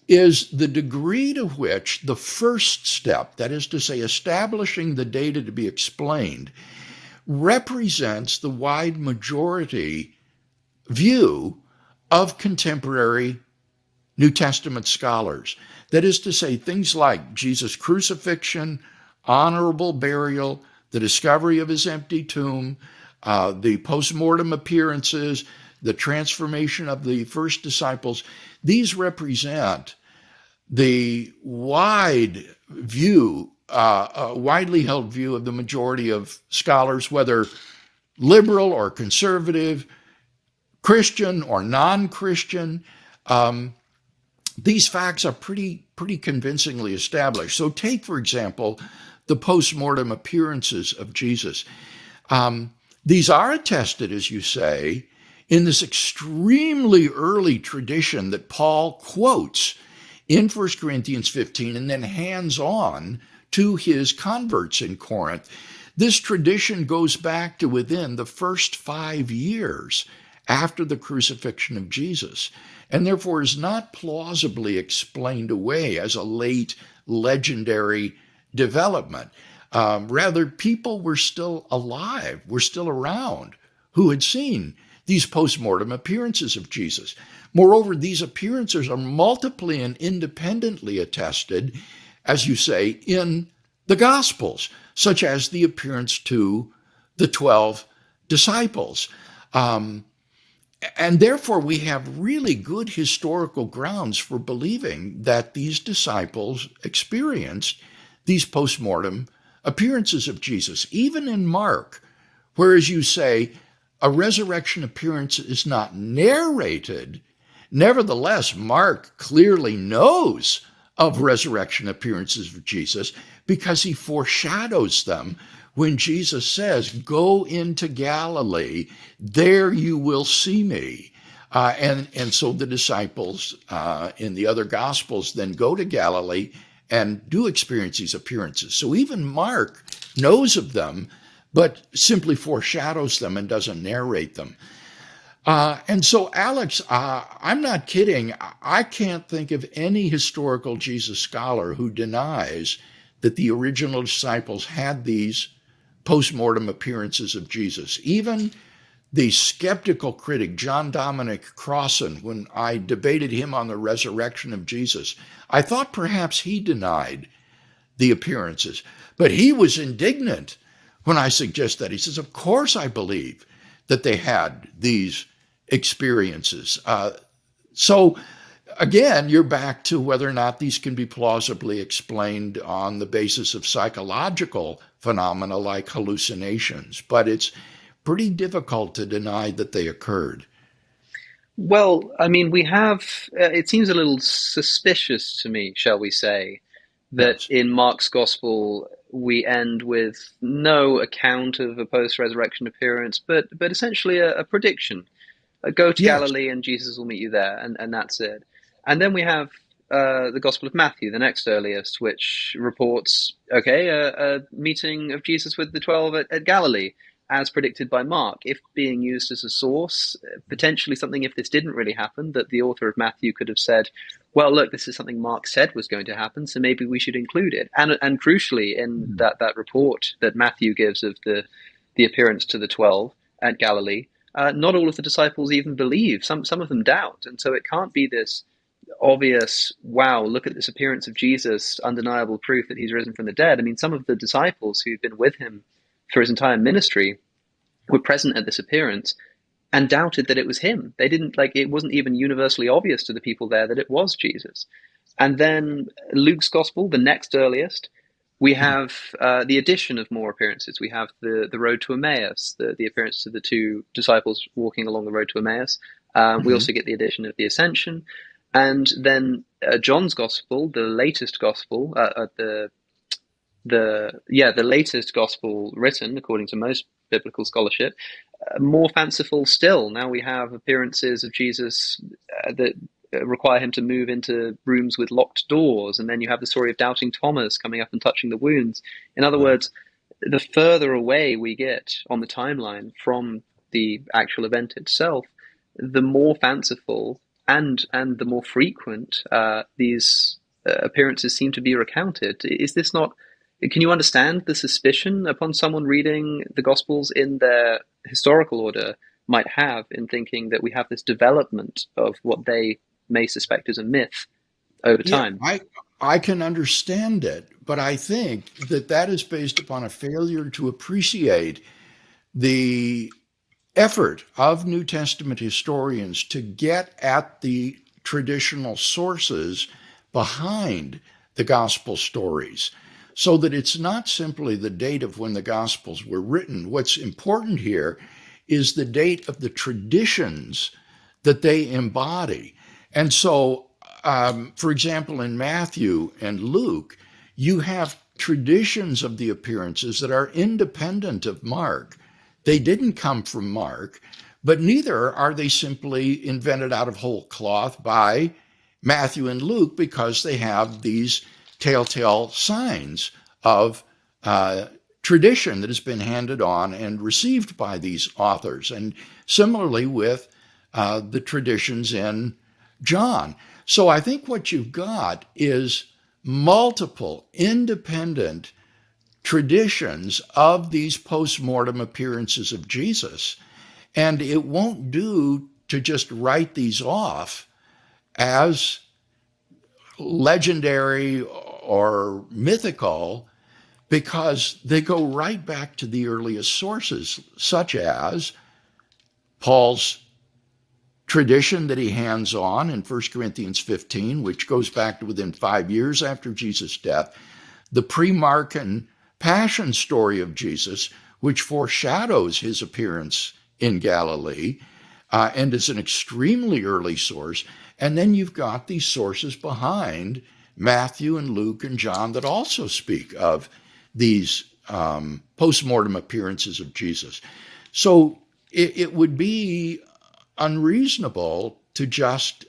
Speaker 2: is the degree to which the first step, that is to say, establishing the data to be explained, represents the wide majority view of contemporary New Testament scholars. That is to say, things like Jesus' crucifixion, honorable burial, the discovery of his empty tomb, the post-mortem appearances, the transformation of the first disciples. These represent the wide view, widely held view of the majority of scholars, whether liberal or conservative, Christian or non-Christian. These facts are pretty convincingly established. So take, for example, the post-mortem appearances of Jesus. These are attested, as you say, in this extremely early tradition that Paul quotes in 1 Corinthians 15 and then hands on to his converts in Corinth. This tradition goes back to within the first 5 years after the crucifixion of Jesus, and therefore is not plausibly explained away as a late legendary development. Rather, people were still alive, were still around, who had seen these post-mortem appearances of Jesus. Moreover, these appearances are multiply and independently attested, as you say, in the Gospels, such as the appearance to the 12 disciples. And therefore, we have really good historical grounds for believing that these disciples experienced these post-mortem appearances of Jesus. Even in Mark, where, as you say, a resurrection appearance is not narrated, nevertheless, Mark clearly knows of resurrection appearances of Jesus because he foreshadows them when Jesus says, "Go into Galilee, there you will see me." And so the disciples in the other Gospels then go to Galilee and do experience these appearances. So even Mark knows of them, but simply foreshadows them and doesn't narrate them. And so, Alex, I'm not kidding. I can't think of any historical Jesus scholar who denies that the original disciples had these post-mortem appearances of Jesus. Even the skeptical critic, John Dominic Crossan, when I debated him on the resurrection of Jesus, I thought perhaps he denied the appearances. But he was indignant when I suggest that. He says, of course I believe that they had these experiences. So again, you're back to whether or not these can be plausibly explained on the basis of psychological phenomena like hallucinations. But it's pretty difficult to deny that they occurred.
Speaker 1: Well, I mean, we have, it seems a little suspicious to me, shall we say, that
Speaker 2: Yes.
Speaker 1: in Mark's gospel we end with no account of a post-resurrection appearance, but essentially a prediction. Go to
Speaker 2: Yes.
Speaker 1: Galilee and Jesus will meet you there, and that's it. And then we have the Gospel of Matthew, the next earliest, which reports, okay, a meeting of Jesus with the 12 at Galilee, as predicted by Mark, if being used as a source, potentially something, if this didn't really happen, that the author of Matthew could have said, well, look, this is something Mark said was going to happen, so maybe we should include it. And crucially, in that report that Matthew gives of the appearance to the 12 at Galilee, not all of the disciples even believe. Some of them doubt. And so it can't be this obvious, wow, look at this appearance of Jesus, undeniable proof that he's risen from the dead. I mean, some of the disciples who've been with him for his entire ministry were present at this appearance and doubted that it was him. They didn't, like, it wasn't even universally obvious to the people there that it was Jesus. And then Luke's gospel, the next earliest, we have the addition of more appearances. We have the road to Emmaus, the appearance to the two disciples walking along the road to Emmaus. We also get the addition of the ascension. And then John's gospel, the latest gospel, the latest gospel written according to most biblical scholarship, more fanciful still. Now we have appearances of Jesus that require him to move into rooms with locked doors, and then you have the story of doubting Thomas coming up and touching the wounds. In other words, the further away we get on the timeline from the actual event itself, the more fanciful and the more frequent these appearances seem to be recounted. Is this not? Can you understand the suspicion upon someone reading the Gospels in their historical order might have in thinking that we have this development of what they may suspect is a myth over
Speaker 2: Yeah,
Speaker 1: time?
Speaker 2: I can understand it, but I think that that is based upon a failure to appreciate the effort of New Testament historians to get at the traditional sources behind the gospel stories, so that it's not simply the date of when the gospels were written. What's important here is the date of the traditions that they embody. And so, for example, in Matthew and Luke, you have traditions of the appearances that are independent of Mark. They didn't come from Mark, but neither are they simply invented out of whole cloth by Matthew and Luke, because they have these telltale signs of tradition that has been handed on and received by these authors. And similarly with the traditions in John. So I think what you've got is multiple independent traditions of these post-mortem appearances of Jesus. And it won't do to just write these off as legendary or mythical, because they go right back to the earliest sources, such as Paul's tradition that he hands on in 1 Corinthians 15, which goes back to within 5 years after Jesus' death, the pre-Markan passion story of Jesus, which foreshadows his appearance in Galilee and is an extremely early source. And then you've got these sources behind Matthew and Luke and John that also speak of these post-mortem appearances of Jesus. So it would be unreasonable to just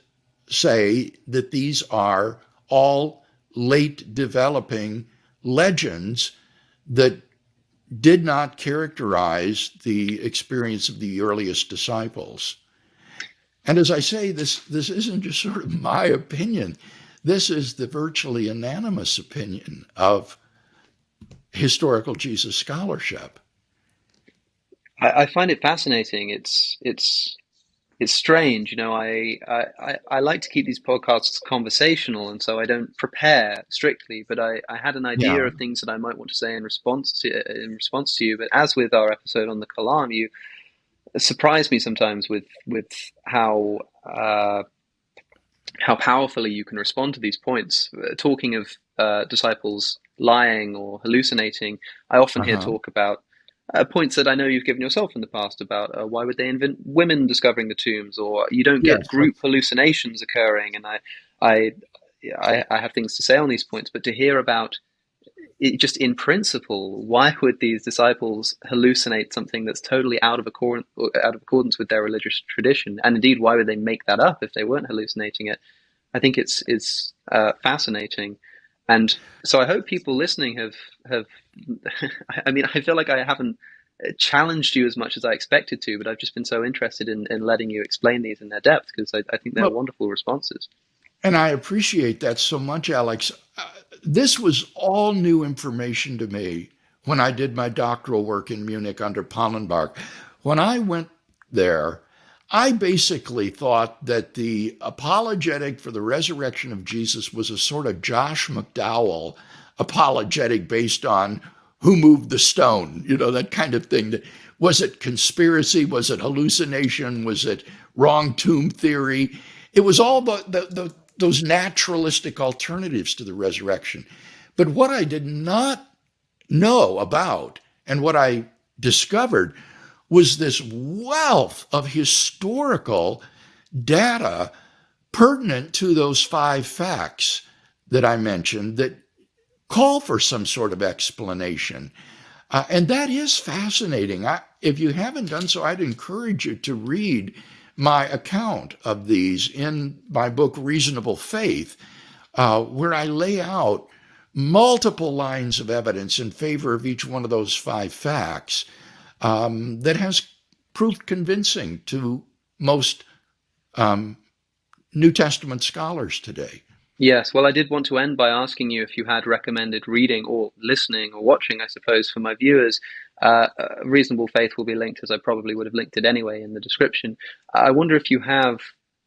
Speaker 2: say that these are all late developing legends that did not characterize the experience of the earliest disciples. And as I say, this isn't just sort of my opinion. This is the virtually unanimous opinion of historical Jesus scholarship.
Speaker 1: I find it fascinating. It's strange, you know. I like to keep these podcasts conversational, and so I don't prepare strictly. But I had an idea
Speaker 2: Yeah.
Speaker 1: of things that I might want to say in response to you. But as with our episode on the Kalam, you surprise me sometimes with how powerfully you can respond to these points. Talking of disciples lying or hallucinating, I often hear
Speaker 2: Uh-huh.
Speaker 1: talk about points that I know you've given yourself in the past about why would they invent women discovering the tombs, or you don't get
Speaker 2: Yes.
Speaker 1: group hallucinations occurring. And I, I have things to say on these points, but to hear about it just in principle, why would these disciples hallucinate something that's totally out of accordance with their religious tradition? And indeed, why would they make that up if they weren't hallucinating it? I think it's fascinating, and so I hope people listening have. I mean, I feel like I haven't challenged you as much as I expected to, but I've just been so interested in letting you explain these in their depth because I think they're
Speaker 2: Well,
Speaker 1: wonderful responses.
Speaker 2: and I appreciate that so much, Alex. This was all new information to me when I did my doctoral work in Munich under Pallenbach. When I went there, I basically thought that the apologetic for the resurrection of Jesus was a sort of Josh McDowell apologetic based on who moved the stone, that kind of thing. Was it conspiracy? Was it hallucination? Was it wrong tomb theory? It was all those naturalistic alternatives to the resurrection. But what I did not know about and what I discovered was this wealth of historical data pertinent to those five facts that I mentioned that call for some sort of explanation. And that is fascinating. If you haven't done so, I'd encourage you to read my account of these in my book, Reasonable Faith, where I lay out multiple lines of evidence in favor of each one of those five facts that has proved convincing to most New Testament scholars today.
Speaker 1: Yes, well, I did want to end by asking you if you had recommended reading or listening or watching, I suppose, for my viewers. Reasonable Faith will be linked, as I probably would have linked it anyway in the description. I wonder if you have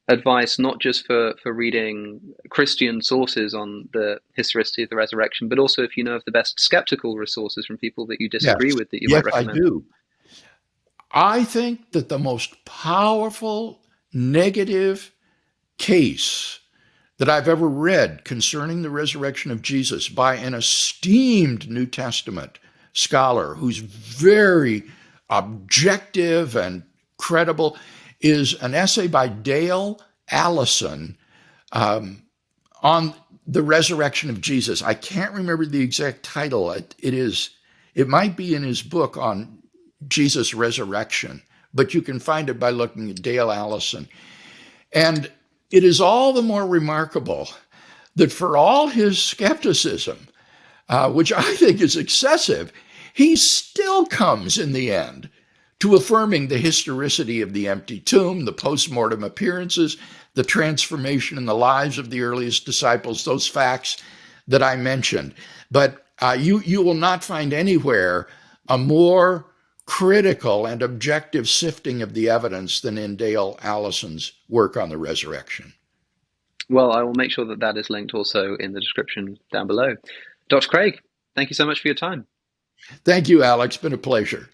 Speaker 1: advice not just for reading Christian sources on the historicity of the resurrection, but also if you know of the best skeptical resources from people that you
Speaker 2: Yes,
Speaker 1: disagree with that you
Speaker 2: yes,
Speaker 1: might
Speaker 2: I
Speaker 1: recommend.
Speaker 2: do. I think that the most powerful negative case that I've ever read concerning the resurrection of Jesus by an esteemed New Testament scholar who's very objective and credible is an essay by Dale Allison on the resurrection of Jesus. I can't remember the exact title. It might be in his book on Jesus' resurrection, but you can find it by looking at Dale Allison. And it is all the more remarkable that for all his skepticism, which I think is excessive, he still comes in the end to affirming the historicity of the empty tomb, the post-mortem appearances, the transformation in the lives of the earliest disciples, those facts that I mentioned. But you will not find anywhere a more critical and objective sifting of the evidence than in Dale Allison's work on the resurrection.
Speaker 1: Well, I will make sure that that is linked also in the description down below. Dr. Craig, thank you so much for your time.
Speaker 2: Thank you, Alex. Been a pleasure.